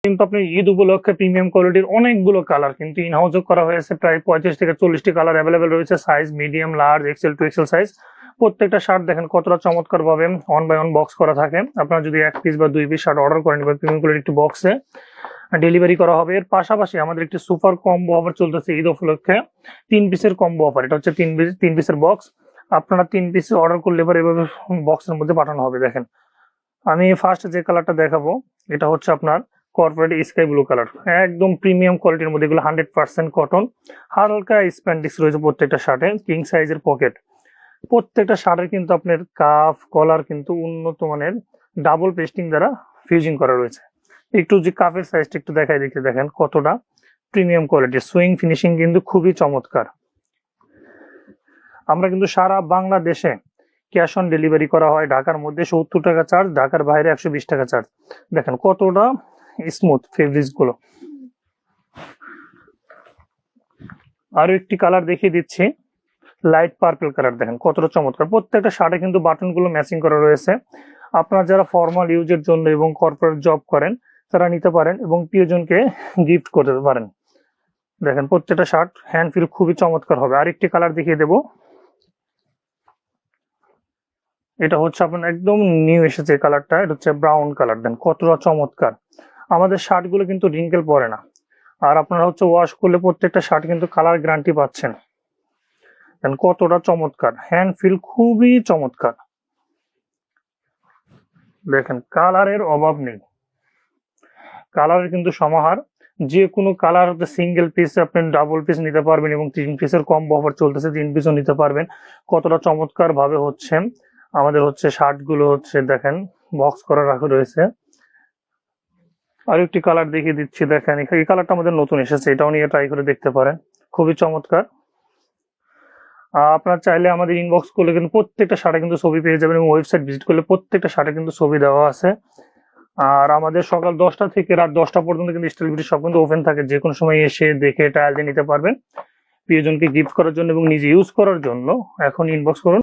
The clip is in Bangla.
কিন্তু আপনি ঈদ উপলক্ষে প্রিমিয়াম কোয়ালিটির অনেকগুলো কালার কিন্তু ইনহাউসও করা হয়েছে, প্রায় 35 থেকে 40টি কালার অ্যাভেলেবেল রয়েছে, size medium, large, XL to XL size. প্রত্যেকটা শার্ট দেখেন কতটা চমৎকার ভাবে 1 বাই 1 বক্স করা থাকে। আপনারা যদি 1 পিস বা 2 পিস শার্ট অর্ডার করেন বা প্রিমিয়াম কোয়ালিটির একটি বক্সে ডেলিভারি করা হবে। এর পাশাপাশি আমাদের একটি সুপার কম্বো অফার চলতেছে ঈদ উপলক্ষে, 3 পিসের কম্বো অফার। এটা হচ্ছে 3 পিসের বক্স। আপনারা 3 পিস অর্ডার করলে এবার এভাবে বক্সের মধ্যে পাঠানো হবে। দেখেন আমি ফার্স্ট যে কালারটা দেখাবো এটা হচ্ছে আপনার কর্পোরেট স্কাই ব্লু কালার, একদম প্রিমিয়াম কোয়ালিটির মধ্যে, এগুলো 100% কটন। হালকা স্প্যান্ডিক্স রয়েছে প্রত্যেকটা শার্টে, কিং সাইজের পকেট। প্রত্যেকটা শার্টের কিন্তু আপনার কাফ কলার কিন্তু উন্নত মানের ডাবল পেস্টিং দ্বারা ফিউজিং করা রয়েছে। একটু যে কাফের সাইজটা একটু দেখাই দেখে দেখেন কতটা প্রিমিয়াম কোয়ালিটির, সুইং ফিনিশিং কিন্তু খুবই চমৎকার। আমরা কিন্তু সারা বাংলাদেশে ক্যাশ অন ডেলিভারি করা হয়। ঢাকার মধ্যে 70 টাকা চার্জ, ঢাকার বাইরে 120 টাকা চার্জ। দেখেন কতটা স্মুথ ফেব্রিক্স গুলো। আরো একটি কালার দেখিয়ে দিচ্ছি, লাইট পার্পল কালার। দেখেন কতটা চমৎকার। প্রত্যেকটা শার্টে কিন্তু বাটন গুলো ম্যাচিং করা রয়েছে। আপনারা যারা ফর্মাল ইউজের জন্য এবং কর্পোরেট জব করেন তারা নিতে পারেন এবং প্রিয়জনকে গিফট করতে পারেন। দেখেন প্রত্যেকটা শার্ট হ্যান্ড ফিল খুবই চমৎকার হবে। আরেকটি কালার দেখিয়ে দেবো, এটা হচ্ছে আপনার একদম নিউ এসেছে কালারটা, এটা হচ্ছে ব্রাউন কালার। দেন কতটা চমৎকার। আমাদের শার্ট গুলো কিন্তু রিঙ্কেল পড়ে না, আর আপনারা হচ্ছে ওয়াশ করলে প্রত্যেকটা শার্ট কিন্তু কালার গ্যারান্টি পাচ্ছেন। দেন কতটা চমৎকার, হ্যান্ড ফিল খুবই চমৎকার। দেখেন কালারের অভাব নেই, কালারের কিন্তু সমাহার। যে কোনো কালার হচ্ছে সিঙ্গেল পিস আপনি ডাবল পিস নিতে পারবেন এবং 3 পিসের কম্বো অফার চলতেছে, 3 পিসও নিতে পারবেন। কতটা চমৎকার ভাবে হচ্ছে আমাদের হচ্ছে শার্ট গুলো হচ্ছে দেখেন বক্স করা রাখা রয়েছে। আর একটি কালার দেখিয়ে দিচ্ছি, দেখেন এই কালারটা আমাদের নতুন এসেছে, এটাও নিয়ে ট্রাই করে দেখতে পারেন, খুবই চমৎকার। আপনার চাইলে আমাদের ইনবক্স করলে কিন্তু প্রত্যেকটা শার্টে কিন্তু ছবি পেয়ে যাবেন এবং ওয়েবসাইট ভিজিট করলে প্রত্যেকটা শার্টে কিন্তু ছবি দেওয়া আছে। আর আমাদের সকাল 10টা থেকে রাত 10টা পর্যন্ত কিন্তু স্টাইল বিউটি সব কিন্তু ওপেন থাকে, যে কোনো সময় এসে দেখে ট্রায়াল দিয়ে নিতে পারবেন প্রিয়জনকে গিফট করার জন্য এবং নিজে ইউজ করার জন্য। এখন ইনবক্স করুন।